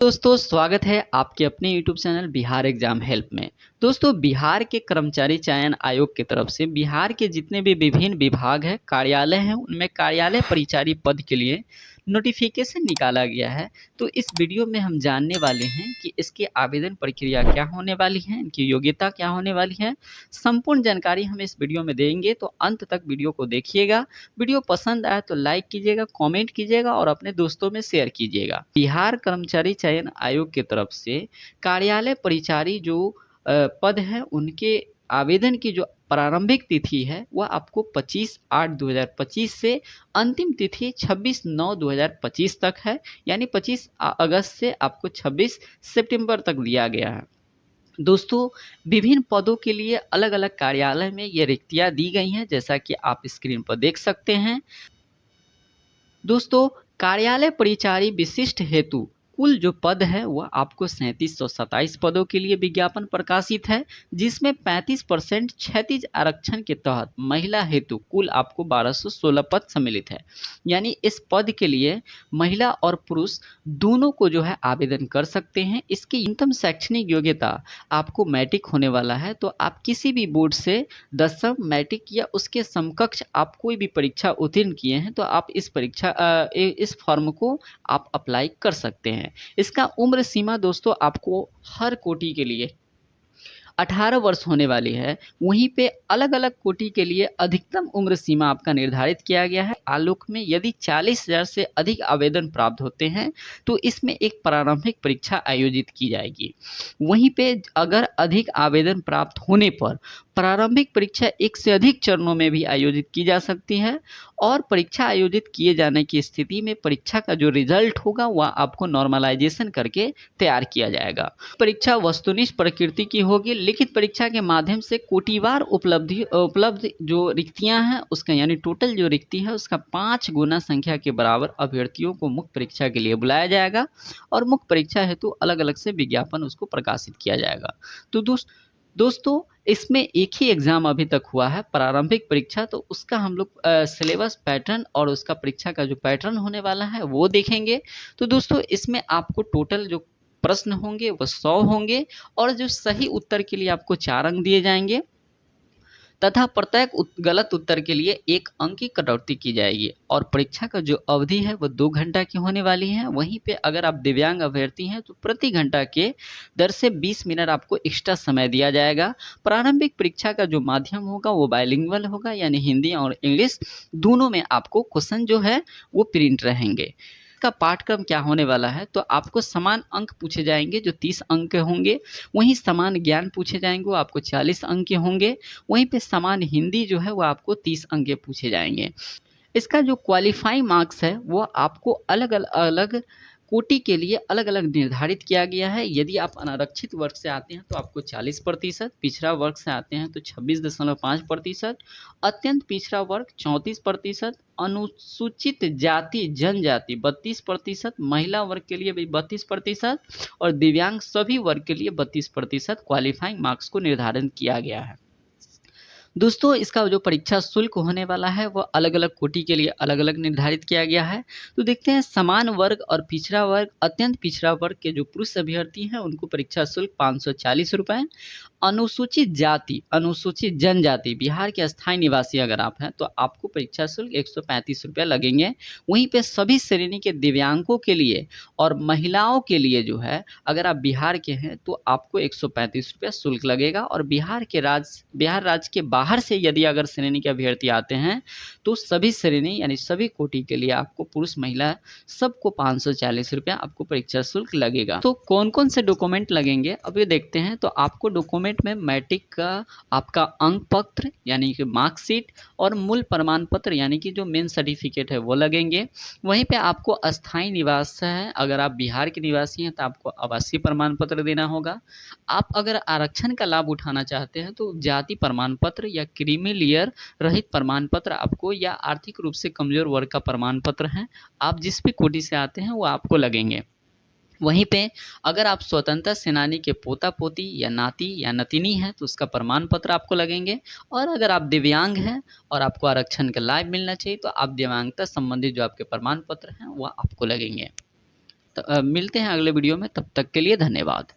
दोस्तों स्वागत है आपके अपने YouTube channel Bihar exam help में। दोस्तों बिहार के कर्मचारी चयन आयोग की तरफ से बिहार के जितने भी विभिन्न विभाग हैं, कार्यालय हैं, उनमें कार्यालय परिचारी पद के लिए नोटिफिकेशन निकाला गया है। तो इस वीडियो में हम जानने वाले हैं कि इसकी आवेदन प्रक्रिया क्या होने वाली है, इनकी योग्यता क्या होने वाली है। संपूर्ण जानकारी हम इस वीडियो में देंगे, तो अंत तक वीडियो को देखिएगा। वीडियो पसंद आए तो लाइक कीजिएगा, कमेंट कीजिएगा और अपने दोस्तों में शेयर कीजिएगा। बिहार कर्मचारी चयन आयोग की तरफ से कार्यालय परिचारी जो पद है, उनके आवेदन की जो प्रारंभिक तिथि है वह आपको 25/8/2025 से अंतिम तिथि 26/9/2025 तक है। यानी 25 अगस्त से आपको 26 सितंबर तक दिया गया है। दोस्तों विभिन्न पदों के लिए अलग अलग कार्यालय में ये रिक्तियां दी गई हैं, जैसा कि आप स्क्रीन पर देख सकते हैं। दोस्तों कार्यालय परिचारी विशिष्ट हेतु कुल जो पद है वह आपको 3727 पदों के लिए विज्ञापन प्रकाशित है, जिसमें 35% क्षैतिज आरक्षण के तहत महिला हेतु कुल आपको 1216 पद सम्मिलित है। यानी इस पद के लिए महिला और पुरुष दोनों को जो है आवेदन कर सकते हैं। इसकी न्यूनतम शैक्षणिक योग्यता आपको मैट्रिक होने वाला है, तो आप किसी भी बोर्ड से 10वीं मैट्रिक या उसके समकक्ष आप कोई भी परीक्षा उत्तीर्ण किए हैं तो आप इस फॉर्म को आप अप्लाई कर सकते हैं। इसका उम्र सीमा दोस्तों आपको हर कोटि के लिए 18 वर्ष होने वाली है। वहीं पे अलग अलग कोटि के लिए अधिकतम उम्र सीमा आपका निर्धारित किया गया है। आलोक में यदि 40,000 से अधिक आवेदन प्राप्त होते हैं तो इसमें एक प्रारंभिक परीक्षा आयोजित की जाएगी। वहीं पे अगर अधिक आवेदन प्राप्त होने पर प्रारंभिक परीक्षा एक से अधिक चरणों में भी आयोजित की जा सकती है, और परीक्षा आयोजित किए जाने की स्थिति में परीक्षा का जो रिजल्ट होगा वह आपको नॉर्मलाइजेशन करके तैयार किया जाएगा। परीक्षा वस्तुनिष्ठ प्रकृति की होगी। लिखित परीक्षा के माध्यम से कोटिवार उपलब्ध जो रिक्तियां हैं उसका यानी टोटल जो रिक्ति है उसका 5 गुना संख्या के बराबर अभ्यर्थियों को मुख्य परीक्षा के लिए बुलाया जाएगा, और मुख्य परीक्षा हेतु अलग अलग से विज्ञापन उसको प्रकाशित किया जाएगा। तो दोस्तों इसमें एक ही एग्ज़ाम अभी तक हुआ है, प्रारंभिक परीक्षा, तो उसका हम लोग सिलेबस पैटर्न और उसका परीक्षा का जो पैटर्न होने वाला है वो देखेंगे। तो दोस्तों इसमें आपको टोटल जो प्रश्न होंगे वो 100 होंगे, और जो सही उत्तर के लिए आपको 4 अंक दिए जाएंगे तथा प्रत्येक गलत उत्तर के लिए 1 अंक की कटौती की जाएगी। और परीक्षा का जो अवधि है वो 2 घंटा की होने वाली है। वहीं पे अगर आप दिव्यांग अभ्यर्थी हैं तो प्रति घंटा के दर से 20 मिनट आपको एक्स्ट्रा समय दिया जाएगा। प्रारंभिक परीक्षा का जो माध्यम होगा वो बाइलिंगुअल होगा, यानी हिंदी और इंग्लिश दोनों में आपको क्वेश्चन जो है वो प्रिंट रहेंगे। का पाठ्यक्रम क्या होने वाला है, तो आपको समान अंक पूछे जाएंगे जो 30 अंक के होंगे। वहीं समान ज्ञान पूछे जाएंगे वो आपको 40 अंक के होंगे। वहीं पे समान हिंदी जो है वो आपको 30 अंक के पूछे जाएंगे। इसका जो क्वालिफाइंग मार्क्स है वो आपको अलग अलग कोटि के लिए अलग अलग निर्धारित किया गया है। यदि आप अनारक्षित वर्ग से आते हैं तो आपको 40%, पिछड़ा वर्ग से आते हैं तो 26.5%, अत्यंत पिछड़ा वर्ग 34%, अनुसूचित जाति जनजाति 32%, महिला वर्ग के लिए भी 32% और दिव्यांग सभी वर्ग के लिए 32% क्वालिफाइंग मार्क्स को निर्धारित किया गया है। दोस्तों इसका जो परीक्षा शुल्क होने वाला है वह अलग अलग कोटि के लिए अलग अलग निर्धारित किया गया है। तो देखते हैं समान वर्ग और पिछड़ा वर्ग, अत्यंत पिछड़ा वर्ग के जो पुरुष अभ्यर्थी हैं उनको परीक्षा शुल्क 540 रुपये। अनुसूचित जाति अनुसूचित जनजाति बिहार के अस्थायी निवासी अगर आप हैं तो आपको परीक्षा शुल्क 135 रुपये लगेंगे। वहीं पे सभी श्रेणी के दिव्यांगों के लिए और महिलाओं के लिए जो है अगर आप बिहार के हैं तो आपको 135 रुपये शुल्क लगेगा। और बिहार राज्य के बाहर से यदि अगर श्रेणी के अभ्यर्थी आते हैं तो सभी श्रेणी यानी सभी कोटि के लिए आपको पुरुष महिला सबको 540 रुपया आपको परीक्षा शुल्क लगेगा। तो कौन कौन से डॉक्यूमेंट लगेंगे अब ये देखते हैं। तो आपको डॉक्यूमेंट में मैट्रिक का आपका अंक पत्र यानी कि मार्कशीट और मूल प्रमाण पत्र यानी कि जो मेन सर्टिफिकेट है वो लगेंगे। वहीं पे आपको अस्थायी निवास है, अगर आप बिहार के निवासी हैं तो आपको आवासीय प्रमाण पत्र देना होगा। आप अगर आरक्षण का लाभ उठाना चाहते हैं तो जाति प्रमाण पत्र या क्रीमी लेयर रहित प्रमाण पत्र आपको, या आर्थिक रूप से कमजोर वर्ग का प्रमाण पत्र है, आप जिस भी कोटि से आते हैं वो आपको लगेंगे। वहीं पे अगर आप स्वतंत्रता सेनानी के पोता पोती या नाती या नतिनी हैं तो उसका प्रमाण पत्र आपको लगेंगे। और अगर आप दिव्यांग हैं और आपको आरक्षण का लाभ मिलना चाहिए तो आप दिव्यांगता संबंधित जो आपके प्रमाण पत्र हैं वह आपको लगेंगे। मिलते हैं अगले वीडियो में, तब तक के लिए धन्यवाद।